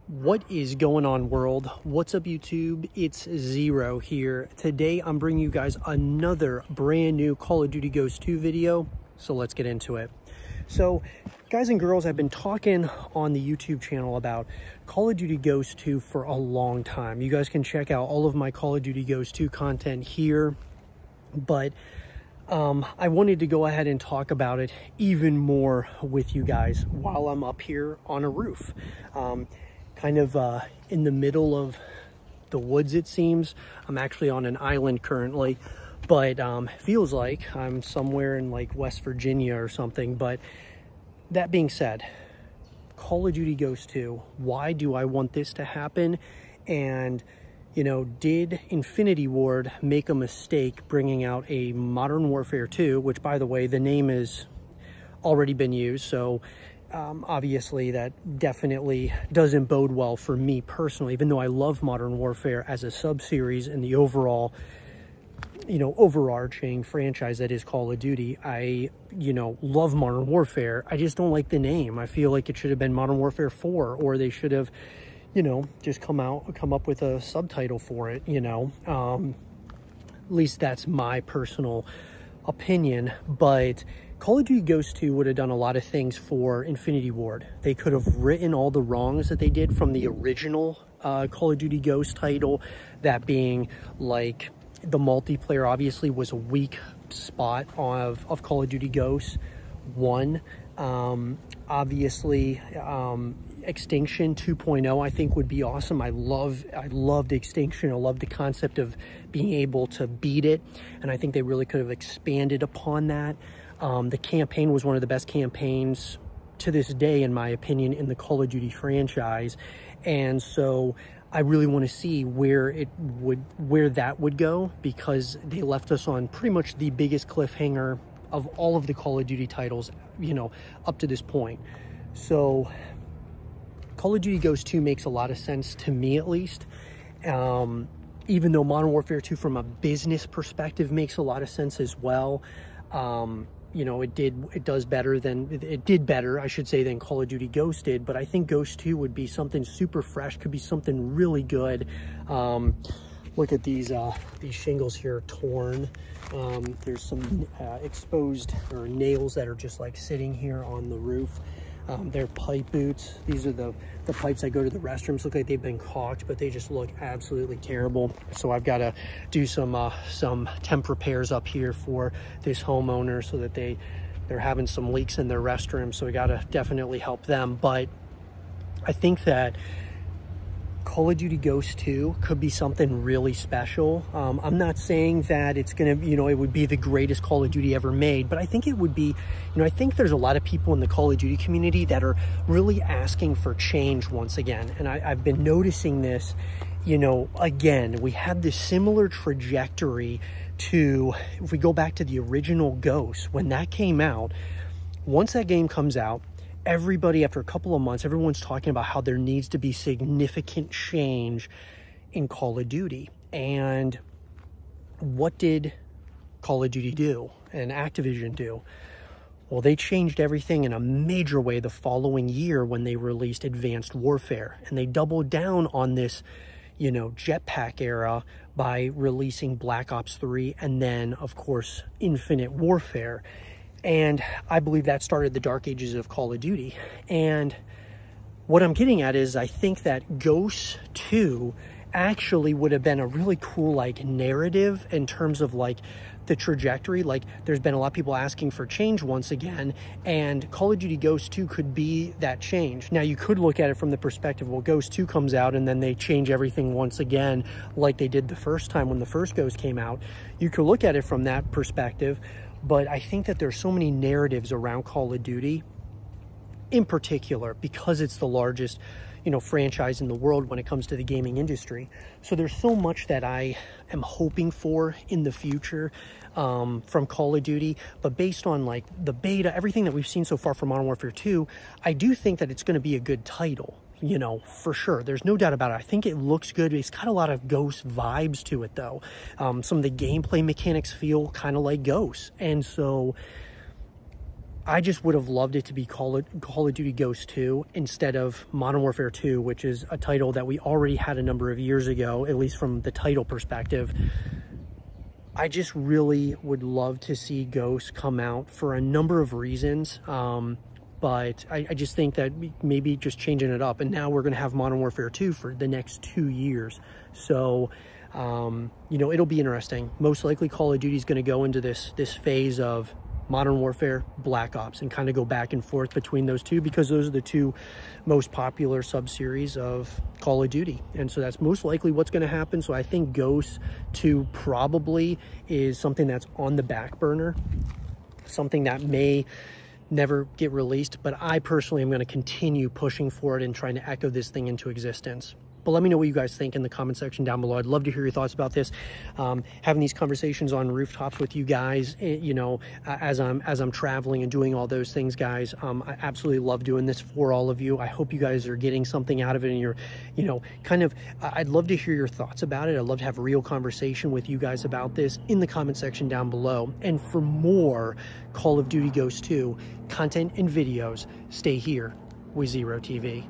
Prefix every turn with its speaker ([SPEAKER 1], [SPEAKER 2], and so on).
[SPEAKER 1] What is going on, world? What's up, YouTube? It's Zero here. Today I'm bringing you guys another brand new Call of Duty Ghosts 2 video, so let's get into it. So guys and girls, I've been talking on the YouTube channel about Call of Duty Ghosts 2 for a long time. You guys can check out all of my Call of Duty Ghosts 2 content here, but I wanted to go ahead and talk about it even more with you guys while I'm up here on a roof. Kind of in the middle of the woods, it seems. I'm actually on an island currently, but feels like I'm somewhere in like West Virginia or something. But that being said, Call of Duty Ghosts 2, why do I want this to happen? And you know, did Infinity Ward make a mistake bringing out a Modern Warfare 2, which, by the way, the name has already been used, so obviously that definitely doesn't bode well for me personally, even though I love Modern Warfare as a sub-series in the overall, you know, overarching franchise that is Call of Duty. I, you know, love Modern Warfare. I just don't like the name. I feel like it should have been Modern Warfare 4, or they should have, you know, just come up with a subtitle for it, you know. At least that's my personal opinion. But Call of Duty Ghosts 2 would have done a lot of things for Infinity Ward. They could have written all the wrongs that they did from the original Call of Duty Ghosts title, that being like the multiplayer obviously was a weak spot of Call of Duty Ghosts 1. Obviously, Extinction 2.0 I think would be awesome. I loved Extinction. I loved the concept of being able to beat it, and I think they really could have expanded upon that. The campaign was one of the best campaigns to this day, in my opinion, in the Call of Duty franchise, and so I really want to see where that would go, because they left us on pretty much the biggest cliffhanger of all of the Call of Duty titles, you know, up to this point. So Call of Duty Ghosts 2 makes a lot of sense to me, at least. Even though Modern Warfare 2 from a business perspective makes a lot of sense as well. You know, it did better, I should say, than Call of Duty Ghosts did, but I think Ghosts 2 would be something super fresh, could be something really good. Look at these shingles here, torn. There's some exposed or nails that are just like sitting here on the roof. They're pipe boots. These are the pipes that go to the restrooms. Look like they've been caulked, but they just look absolutely terrible. So I've got to do some temp repairs up here for this homeowner, so that they're having some leaks in their restroom. So we got to definitely help them. But I think that Call of Duty Ghosts 2 could be something really special. I'm not saying that it's gonna, you know, it would be the greatest Call of Duty ever made, but I think it would be, you know, I think there's a lot of people in the Call of Duty community that are really asking for change once again. And I've been noticing this, you know, again, we had this similar trajectory to, if we go back to the original Ghosts, when that came out. Once that game comes out, everybody, after a couple of months, everyone's talking about how there needs to be significant change in Call of Duty. And what did Call of Duty do and Activision do? Well, they changed everything in a major way the following year when they released Advanced Warfare. And they doubled down on this, you know, jetpack era by releasing Black Ops 3 and then, of course, Infinite Warfare. And I believe that started the dark ages of Call of Duty. And what I'm getting at is, I think that Ghosts 2 actually would have been a really cool, like, narrative in terms of, like, the trajectory. Like, there's been a lot of people asking for change once again, and Call of Duty Ghosts 2 could be that change. Now, you could look at it from the perspective, well, Ghosts 2 comes out and then they change everything once again, like they did the first time when the first Ghost came out. You could look at it from that perspective. But I think that there's so many narratives around Call of Duty, in particular, because it's the largest, you know, franchise in the world when it comes to the gaming industry. So there's so much that I am hoping for in the future from Call of Duty. But based on like the beta, everything that we've seen so far from Modern Warfare 2, I do think that it's going to be a good title. You know, for sure. There's no doubt about it. I think it looks good. It's got a lot of Ghost vibes to it, though. Some of the gameplay mechanics feel kind of like Ghosts. And so I just would have loved it to be Call of Duty Ghosts 2 instead of Modern Warfare 2, which is a title that we already had a number of years ago, at least from the title perspective. I just really would love to see Ghosts come out for a number of reasons. But I just think that maybe just changing it up. And now we're going to have Modern Warfare 2 for the next 2 years. So, you know, it'll be interesting. Most likely Call of Duty is going to go into this phase of Modern Warfare, Black Ops, and kind of go back and forth between those two, because those are the two most popular sub-series of Call of Duty. And so that's most likely what's going to happen. So I think Ghosts 2 probably is something that's on the back burner, something that may never get released, but I personally am going to continue pushing for it and trying to echo this thing into existence. But let me know what you guys think in the comment section down below. I'd love to hear your thoughts about this. Having these conversations on rooftops with you guys, you know, as I'm traveling and doing all those things, guys. I absolutely love doing this for all of you. I hope you guys are getting something out of it, and you're, you know, kind of, I'd love to hear your thoughts about it. I'd love to have a real conversation with you guys about this in the comment section down below. And for more Call of Duty Ghosts 2 content and videos, stay here with Zero TV.